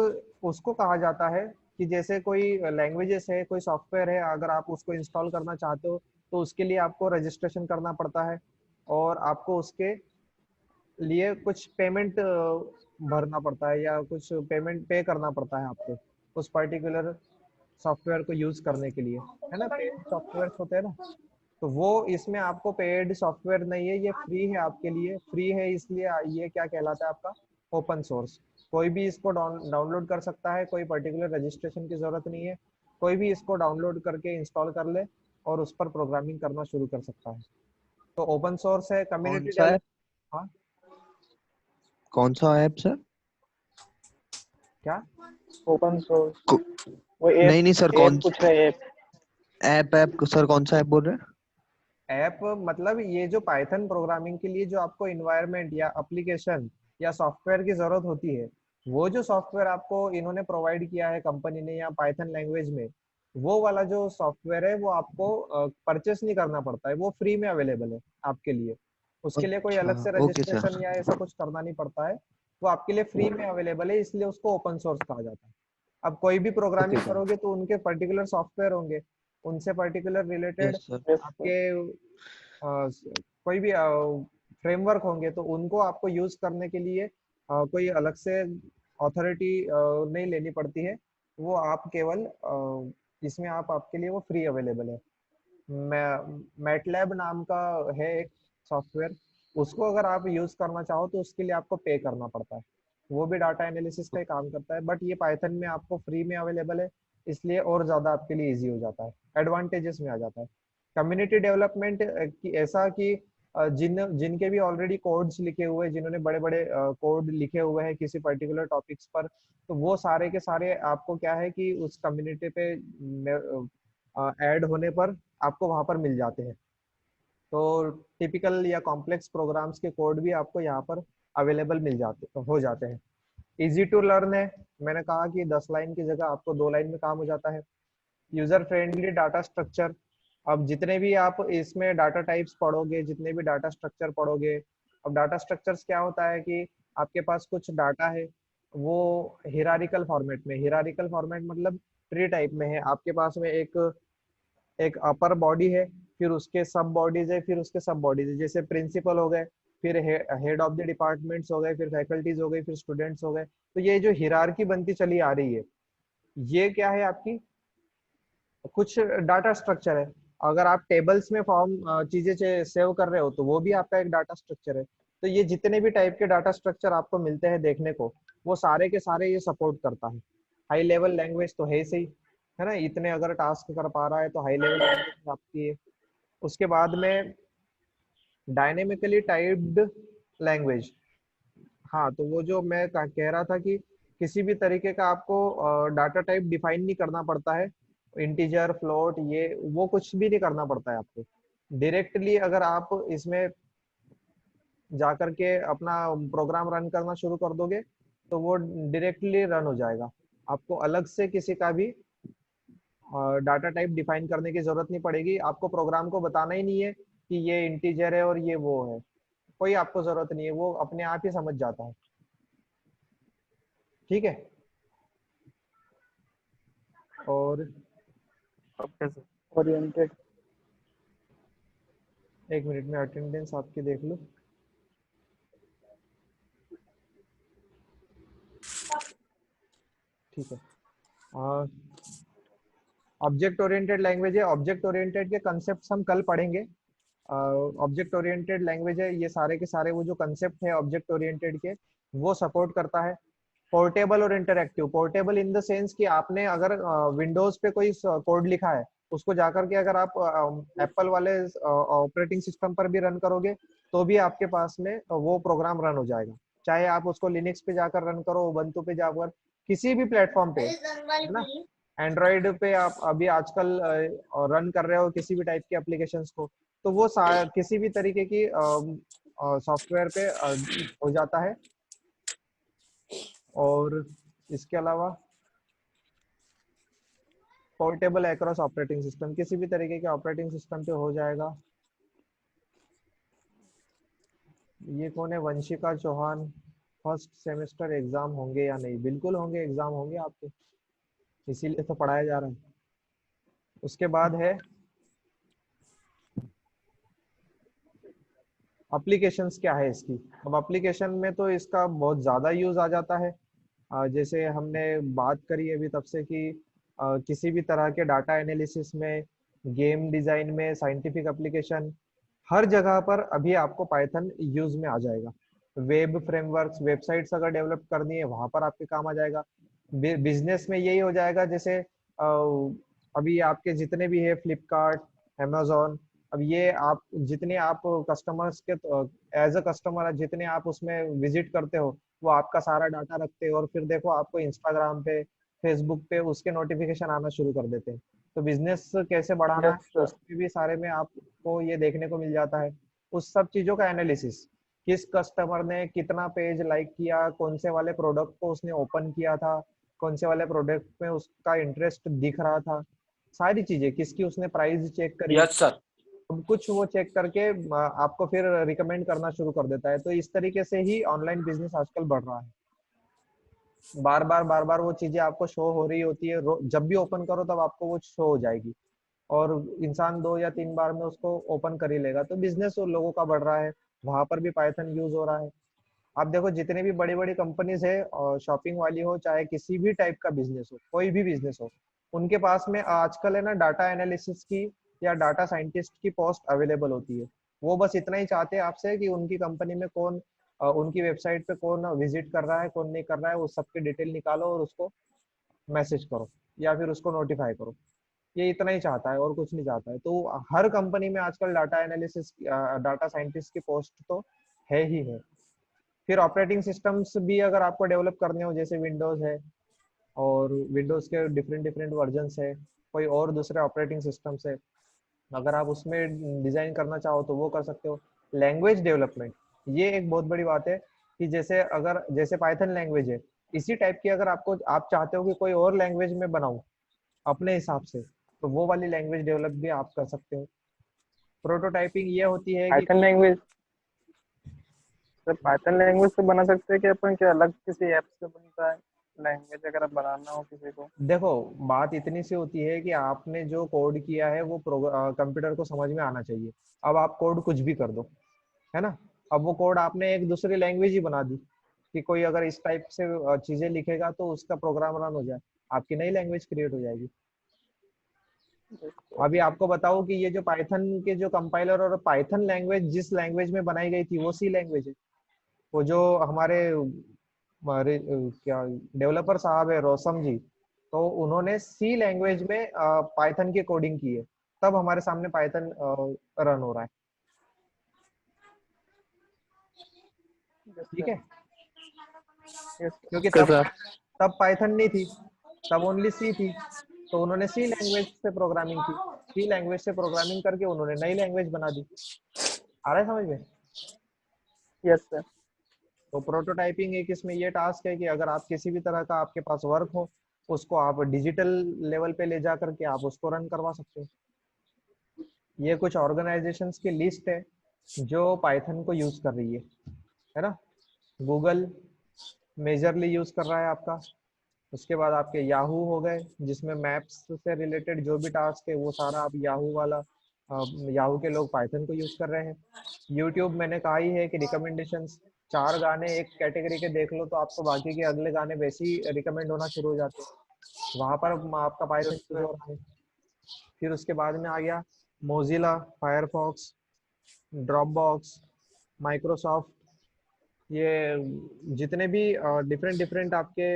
S1: उसको कहा जाता है कि जैसे कोई लैंग्वेजेस है, कोई सॉफ्टवेयर है, अगर आप उसको इंस्टॉल करना चाहते हो तो उसके लिए आपको रजिस्ट्रेशन करना पड़ता है, और आपको उसके लिए कुछ पेमेंट भरना पड़ता है या कुछ पेमेंट पे करना पड़ता है आपको उस पर्टिकुलर सॉफ्टवेयर को यूज करने के लिए, है ना। पेड सॉफ्टवेयर होते हैं ना, तो वो इसमें आपको पेड सॉफ्टवेयर नहीं है, ये फ्री है आपके लिए। फ्री है इसलिए ये क्या कहलाता है आपका ओपन सोर्स। कोई भी इसको डाउनलोड कर सकता है, कोई पर्टिकुलर रजिस्ट्रेशन की जरूरत नहीं है, कोई भी इसको डाउनलोड करके इंस्टॉल कर ले और उस पर प्रोग्रामिंग करना शुरू कर सकता है। तो ओपन सोर्स है,
S3: कौन
S1: कम्युनिटी
S3: सा
S1: डेवलप।
S3: है?
S1: हाँ
S3: कौन सा ऐप सर?
S1: क्या?
S5: ओपन सोर्स
S3: को-
S5: वो
S3: नहीं
S5: ऐप
S3: नहीं सर,
S5: ऐप
S3: कौन
S5: पूछ रहे हैं, ऐप।
S3: ऐप सर, कौन सा ऐप बोल रहे हैं?
S1: ऐप मतलब ये जो पाइथन प्रोग्रामिंग के लिए जो आपको इन्वायरमेंट या एप्लीकेशन या सॉफ्टवेयर की जरूरत होती है, वो जो सॉफ्टवेयर आपको इन्होंने प्रोवाइड किया है कंपनी ने या पाइथन लैंग्वेज में, वो वाला जो सॉफ्टवेयर है वो आपको परचेस नहीं करना पड़ता है, वो फ्री में अवेलेबल है आपके लिए। उसके लिए कोई
S3: अच्छा,
S1: अलग से
S3: ओके सर।
S1: रजिस्ट्रेशन या ऐसा कुछ करना नहीं पड़ता है। वो आपके लिए फ्री में अवेलेबल है, इसलिए उसको ओपन सोर्स कहा जाता है। अब कोई भी
S3: ओके
S1: प्रोग्रामिंग
S3: सर।
S1: करोगे तो उनके पर्टिकुलर सॉफ्टवेयर होंगे, उनसे particular related
S3: yes sir.
S5: Yes sir.
S1: आपके कोई भी फ्रेमवर्क होंगे, तो उनको आपको यूज करने के लिए कोई अलग से अथॉरिटी नहीं लेनी पड़ती है। वो आप केवल इसमें आप आपके लिए वो फ्री अवेलेबल है। मैटलैब नाम का है एक सॉफ्टवेयर, उसको अगर आप यूज करना चाहो तो उसके लिए आपको पे करना पड़ता है। वो भी डाटा एनालिसिस का ही काम करता है, बट ये पाइथन में आपको फ्री में अवेलेबल है, इसलिए और ज्यादा आपके लिए इजी हो जाता है, एडवांटेजेस में आ जाता है। कम्युनिटी डेवलपमेंट की ऐसा कि जिनके भी ऑलरेडी कोड्स लिखे हुए हैं, जिन्होंने बड़े बड़े कोड लिखे हुए हैं किसी पर्टिकुलर टॉपिक्स पर, तो वो सारे के सारे आपको क्या है कि उस कम्युनिटी पे ऐड होने पर आपको वहां पर मिल जाते हैं। तो टिपिकल या कॉम्प्लेक्स प्रोग्राम्स के कोड भी आपको यहाँ पर अवेलेबल मिल जाते हो जाते हैं। इजी टू लर्न है, मैंने कहा कि 10 लाइन की जगह आपको 2 लाइन में काम हो जाता है। User friendly data structure. अब जितने भी आप इसमें डाटा टाइप्स पढ़ोगे, जितने भी डाटा स्ट्रक्चर पढ़ोगे, अब डाटा स्ट्रक्चर्स क्या होता है कि आपके पास कुछ डाटा है, वो हिरारिकल फॉर्मेट में, हिरारिकल फॉर्मेट मतलब ट्री टाइप में है। आपके पास में एक एक अपर बॉडी है, फिर उसके सब बॉडीज है, फिर उसके सब बॉडीज है, जैसे प्रिंसिपल हो गए, फिर हेड ऑफ द डिपार्टमेंट्स हो गए, फिर फैकल्टीज हो गई, फिर स्टूडेंट्स हो गए। तो ये जो हिरारकी बनती चली आ रही है, ये क्या है आपकी कुछ डाटा स्ट्रक्चर है। अगर आप टेबल्स में फॉर्म चीजें सेव कर रहे हो तो वो भी आपका एक डाटा स्ट्रक्चर है। तो ये जितने भी टाइप के डाटा स्ट्रक्चर आपको मिलते हैं देखने को, वो सारे के सारे ये सपोर्ट करता है। हाई लेवल लैंग्वेज तो है सही, है ना, इतने अगर टास्क कर पा रहा है तो हाई लेवल लैंग्वेज आपकी है। उसके बाद में डायनेमिकली टाइप्ड लैंग्वेज। हाँ, तो वो जो मैं कह रहा था कि किसी भी तरीके का आपको डाटा टाइप डिफाइन नहीं करना पड़ता है, इंटीजर फ्लोट ये वो कुछ भी नहीं करना पड़ता है आपको। डायरेक्टली अगर आप इसमें जाकर के अपना प्रोग्राम रन करना शुरू कर दोगे तो वो डायरेक्टली रन हो जाएगा। आपको अलग से किसी का भी डाटा टाइप डिफाइन करने की जरूरत नहीं पड़ेगी। आपको प्रोग्राम को बताना ही नहीं है कि ये इंटीजर है और ये वो है, कोई आपको जरूरत नहीं है, वो अपने आप ही समझ जाता है। ठीक है। और
S5: ओके सर। ओरिएंटेड।
S1: एक मिनट में अटेंडेंस आपकी देख लूं। ठीक है। ऑब्जेक्ट ओरिएंटेड लैंग्वेज है। ऑब्जेक्ट ओरिएंटेड के कंसेप्ट हम कल पढ़ेंगे। ऑब्जेक्ट ओरिएंटेड लैंग्वेज है, ये सारे के सारे वो जो कंसेप्ट है ऑब्जेक्ट ओरिएंटेड के वो सपोर्ट करता है। पोर्टेबल और interactive. Portable in the sense कि आपने अगर विंडोज पे कोई कोड लिखा है, उसको जाकर के अगर आप एप्पल वाले ऑपरेटिंग सिस्टम पर भी रन करोगे तो भी आपके पास में वो प्रोग्राम रन हो जाएगा। चाहे आप उसको लिनक्स पे जाकर रन करो, उबंटू पे जाकर, किसी भी प्लेटफॉर्म पे, है ना। एंड्रॉइड पे आप अभी आजकल रन कर रहे हो किसी भी टाइप की एप्लीकेशंस को, तो वो किसी भी तरीके की सॉफ्टवेयर पे हो जाता है। और इसके अलावा पोर्टेबल अक्रॉस ऑपरेटिंग सिस्टम, किसी भी तरीके के ऑपरेटिंग सिस्टम पे हो जाएगा। ये कौन है? Vanshika Chauhan. First semester exam होंगे या नहीं? बिल्कुल होंगे, एग्जाम होंगे आपके, इसीलिए तो पढ़ाया जा रहा है। उसके बाद है एप्लीकेशंस। क्या है इसकी? अब एप्लीकेशन में तो इसका बहुत ज़्यादा यूज़ आ जाता है। जैसे हमने बात करी अभी तब से कि किसी भी तरह के डाटा एनालिसिस में, गेम डिज़ाइन में, साइंटिफिक एप्लीकेशन, हर जगह पर अभी आपको पाइथन यूज़ में आ जाएगा। वेब फ्रेमवर्क्स, वेबसाइट्स अगर डेवलप करनी है वहाँ पर आपके काम आ जाएगा। बिजनेस में यही हो जाएगा। जैसे अभी आपके जितने भी है फ्लिपकार्ट, अमेजोन, अब ये आप जितने आप कस्टमर्स के एज अ कस्टमर जितने आप उसमें विजिट करते हो वो आपका सारा डाटा रखते हैं, और फिर देखो आपको इंस्टाग्राम पे, फेसबुक पे उसके नोटिफिकेशन आना शुरू कर देते हैं। तो बिजनेस कैसे बढ़ाना
S5: यस
S1: है
S5: सर।
S1: उसके भी सारे में आपको ये देखने को मिल जाता है। उस सब चीजों का एनालिसिस, किस कस्टमर ने कितना पेज लाइक किया, कौन से वाले प्रोडक्ट को उसने ओपन किया था, कौन से वाले प्रोडक्ट में उसका इंटरेस्ट दिख रहा था, सारी चीजें, किसकी उसने प्राइस चेक करी,
S6: यस सर।
S1: सब कुछ वो चेक करके आपको फिर रिकमेंड करना शुरू कर देता है। तो इस तरीके से ही ऑनलाइन बिजनेस आजकल बढ़ रहा है। बार बार वो चीजें आपको शो हो रही होती है, जब भी ओपन करो तब आपको वो शो हो जाएगी, और इंसान 2 या 3 बार में उसको ओपन कर ही लेगा। तो बिजनेस उन लोगों का बढ़ रहा है, वहां पर भी पाइथन यूज हो रहा है। आप देखो जितने भी बड़ी बड़ी कंपनीज है, शॉपिंग वाली हो चाहे किसी भी टाइप का बिजनेस हो, कोई भी बिजनेस हो, उनके पास में आजकल है ना डाटा एनालिसिस की या डाटा साइंटिस्ट की पोस्ट अवेलेबल होती है। वो बस इतना ही चाहते हैं आपसे कि उनकी कंपनी में कौन, उनकी वेबसाइट पे कौन विजिट कर रहा है, कौन नहीं कर रहा है, उस सबकी डिटेल निकालो और उसको मैसेज करो या फिर उसको नोटिफाई करो। ये इतना ही चाहता है और कुछ नहीं चाहता है। तो हर कंपनी में आजकल डाटा एनालिसिस, डाटा साइंटिस्ट की पोस्ट तो है ही है। फिर ऑपरेटिंग सिस्टम्स भी अगर आपको डेवलप करने हो, जैसे विंडोज है और विंडोज के डिफरेंट डिफरेंट वर्जन्स है, कोई और दूसरे ऑपरेटिंग सिस्टम्स है, अगर आप उसमें डिजाइन करना चाहो तो वो कर सकते हो। लैंग्वेज डेवलपमेंट, ये एक बहुत बड़ी बात है कि जैसे अगर जैसे पाइथन लैंग्वेज है, इसी टाइप की अगर आपको आप चाहते हो कि कोई और लैंग्वेज में बनाऊं अपने हिसाब से, तो वो वाली लैंग्वेज डेवलप भी आप कर सकते हो। प्रोटोटाइपिंग ये होती है कि
S5: Python language sir, Python language से बना सकते हैं कि अपन के अलग किसी ऐप से बनता है लैंग्वेज अगर बनाना हो किसी को?
S1: देखो बात इतनी सी होती है कि आपने जो कोड किया है वो कंप्यूटर को समझ में आना चाहिए। अब आप कोड कुछ भी कर दो, है ना। अब वो कोड आपने एक दूसरी लैंग्वेज ही बना दी कि कोई अगर इस टाइप से चीजें लिखेगा तो उसका प्रोग्राम रन हो जाए, आपकी नई लैंग्वेज क्रिएट हो जाएगी। अभी आपको बताओ कि ये जो पाइथन के जो कंपाइलर और पाइथन लैंग्वेज जिस लैंग्वेज में बनाई गई थी वो सी लैंग्वेज है। वो जो हमारे हमारे क्या डेवलपर साहब है रोसम जी, तो उन्होंने सी लैंग्वेज में पाइथन की कोडिंग की है, तब हमारे सामने पाइथन रन हो रहा है। ठीक है,
S5: यस
S1: क्योंकि
S5: ओके
S1: तब
S5: सर।
S1: तब पाइथन नहीं थी, तब ओनली सी थी। तो उन्होंने सी लैंग्वेज से प्रोग्रामिंग की, सी लैंग्वेज से प्रोग्रामिंग करके उन्होंने नई लैंग्वेज बना दी। आ रहा है समझ में?
S5: Yes sir.
S1: तो प्रोटोटाइपिंग एक इसमें ये टास्क है कि अगर आप किसी भी तरह का आपके पास वर्क हो, उसको आप डिजिटल लेवल पे ले जा करके आप उसको रन करवा सकते हो। ये कुछ ऑर्गेनाइजेशंस की लिस्ट है जो पाइथन को यूज कर रही है ना। गूगल मेजरली यूज कर रहा है आपका। उसके बाद आपके याहू हो गए, जिसमें मैप्स से रिलेटेड जो भी टास्क है वो सारा आप याहू वाला, याहू के लोग पाइथन को यूज कर रहे हैं। यूट्यूब मैंने कहा ही है कि रिकमेंडेशंस, 4 गाने एक कैटेगरी के देख लो तो आपको बाकी के अगले गाने वैसे ही रिकमेंड होना शुरू हो जाते हैं, वहां पर आपका पाइथन यूज हो रहा है। फिर उसके बाद में आ गया मोजिला, फायरफॉक्स, ड्रॉपबॉक्स, माइक्रोसॉफ्ट, ये जितने भी डिफरेंट डिफरेंट आपके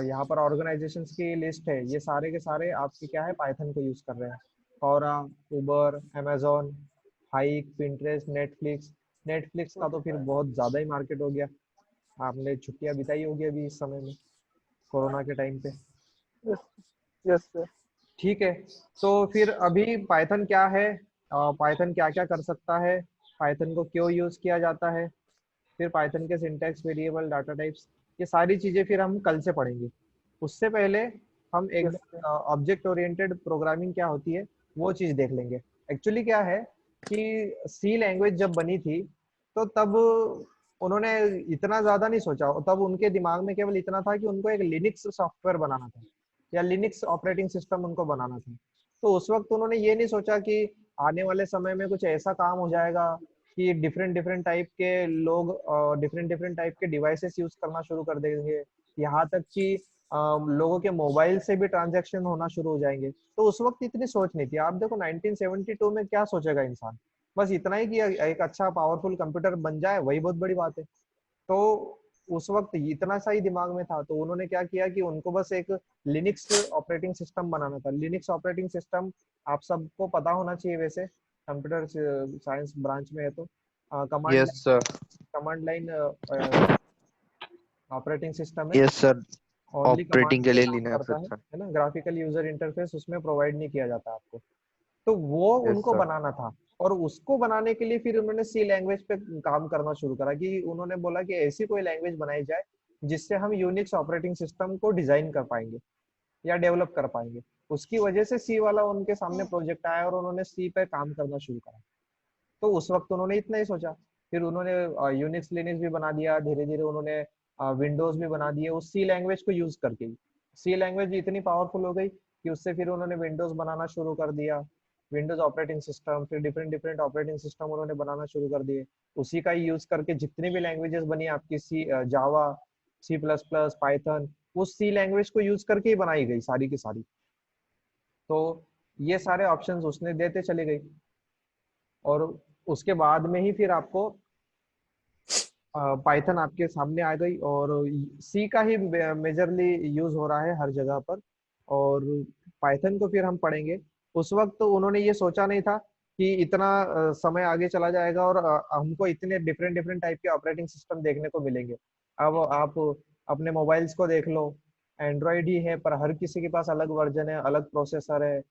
S1: यहाँ पर ऑर्गेनाइजेशंस की लिस्ट है, ये सारे के सारे आपके क्या है, पाइथन को यूज कर रहे हैं। Quora, Uber, Amazon, Hike, Pinterest, Netflix. Netflix का तो फिर बहुत ज्यादा ही मार्केट हो गया, आपने छुट्टियां बिताई होगी अभी इस समय में, कोरोना के टाइम पे।
S5: Yes sir.
S1: ठीक है, तो फिर अभी पाइथन क्या है, पाइथन क्या क्या कर सकता है, पाइथन को क्यों यूज किया जाता है, फिर पाइथन के सिंटैक्स, वेरिएबल, डाटा टाइप्स, ये सारी चीजें फिर हम कल से पढ़ेंगे। उससे पहले हम एक ऑब्जेक्ट ओरिएंटेड प्रोग्रामिंग क्या होती है वो चीज देख लेंगे। एक्चुअली क्या है कि सी लैंग्वेज जब बनी थी तो तब उन्होंने इतना ज्यादा नहीं सोचा, तब उनके दिमाग में केवल इतना था कि उनको एक लिनक्स सॉफ्टवेयर बनाना था या लिनक्स ऑपरेटिंग सिस्टम उनको बनाना था। तो उस वक्त उन्होंने ये नहीं सोचा कि आने वाले समय में कुछ ऐसा काम हो जाएगा कि डिफरेंट डिफरेंट टाइप के लोग डिफरेंट डिफरेंट टाइप के डिवाइसेस यूज करना शुरू कर देंगे, यहाँ तक कि लोगों के मोबाइल से भी ट्रांजैक्शन होना शुरू हो जाएंगे। तो उस वक्त इतनी सोच नहीं थी। आप देखो 1972 में क्या सोचेगा इंसान, बस इतना ही कि एक अच्छा पावरफुल कंप्यूटर बन जाए, वही बहुत बड़ी बात है। तो उस वक्त इतना सा ही दिमाग में था, तो उन्होंने क्या किया कि उनको बस एक लिनक्स ऑपरेटिंग सिस्टम बनाना था। लिनक्स ऑपरेटिंग सिस्टम आप सबको पता होना चाहिए वैसे, कंप्यूटर साइंस ब्रांच में है तो command
S3: yes sir.
S1: Command line operating system है,
S3: yes sir,
S1: only command
S3: operating के
S1: से
S3: लिए
S1: काम
S3: लिनक्स।
S1: करता
S3: अच्छा।
S1: है ना। ग्राफिकल यूजर इंटरफेस उसमें प्रोवाइड नहीं किया जाता आपको। तो वो
S3: यस
S1: उनको
S3: सर।
S1: बनाना था, और उसको बनाने के लिए फिर उन्होंने सी लैंग्वेज पे काम करना शुरू करा कि उन्होंने बोला कि ऐसी कोई लैंग्वेज बनाई जाए जिससे हम यूनिक्स ऑपरेटिंग सिस्टम को डिजाइन कर पाएंगे या डेवलप कर पाएंगे। उसकी वजह से सी वाला उनके सामने प्रोजेक्ट आया और उन्होंने सी पे काम करना शुरू करा। तो उस वक्त उन्होंने इतना ही सोचा, फिर उन्होंने यूनिक्स लिनक्स भी बना दिया, धीरे धीरे उन्होंने विंडोज भी बना दिए उस सी लैंग्वेज को यूज करके ही। सी लैंग्वेज इतनी पावरफुल हो गई कि उससे फिर उन्होंने विंडोज बनाना शुरू कर दिया, विंडोज ऑपरेटिंग सिस्टम, फिर डिफरेंट डिफरेंट ऑपरेटिंग सिस्टम उन्होंने बनाना शुरू कर दिए। उसी का यूज करके जितनी भी लैंग्वेजेस बनी आपकी, सी, जावा, सी प्लस प्लस, पाइथन, उस सी लैंग्वेज को यूज करके ही बनाई गई सारी की सारी। तो ये सारे ऑप्शंस उसने देते चले गई, और उसके बाद में ही फिर आपको पाइथन आपके सामने आ गई, और सी का ही मेजरली यूज हो रहा है हर जगह पर। और पाइथन को फिर हम पढ़ेंगे। उस वक्त तो उन्होंने ये सोचा नहीं था कि इतना समय आगे चला जाएगा और हमको इतने डिफरेंट डिफरेंट टाइप के ऑपरेटिंग सिस्टम देखने को मिलेंगे। अब आप अपने मोबाइल्स को देख लो, एंड्रॉयड ही है पर हर किसी के पास अलग वर्जन है, अलग प्रोसेसर है,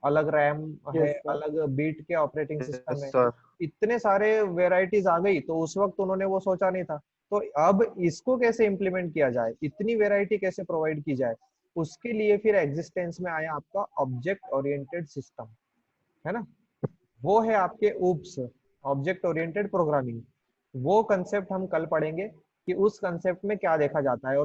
S1: अलग रैम है,
S5: यस सर।
S1: अलग बीट के ऑपरेटिंग सिस्टम
S3: यस
S1: है,
S3: सर।
S1: इतने सारे वेराइटीज आ गई। तो उस वक्त उन्होंने वो सोचा नहीं था। तो अब इसको कैसे इम्प्लीमेंट किया जाए, इतनी वेराइटी कैसे प्रोवाइड की जाए, उसके लिए फिर एग्जिस्टेंस में आया आपका ऑब्जेक्ट ओरिएंटेड सिस्टम, है ना। वो है आपके ऊप्स, ऑब्जेक्ट ओरिएंटेड प्रोग्रामिंग। वो कंसेप्ट हम कल पढ़ेंगे कि उस कंसेप्ट में क्या देखा जाता है।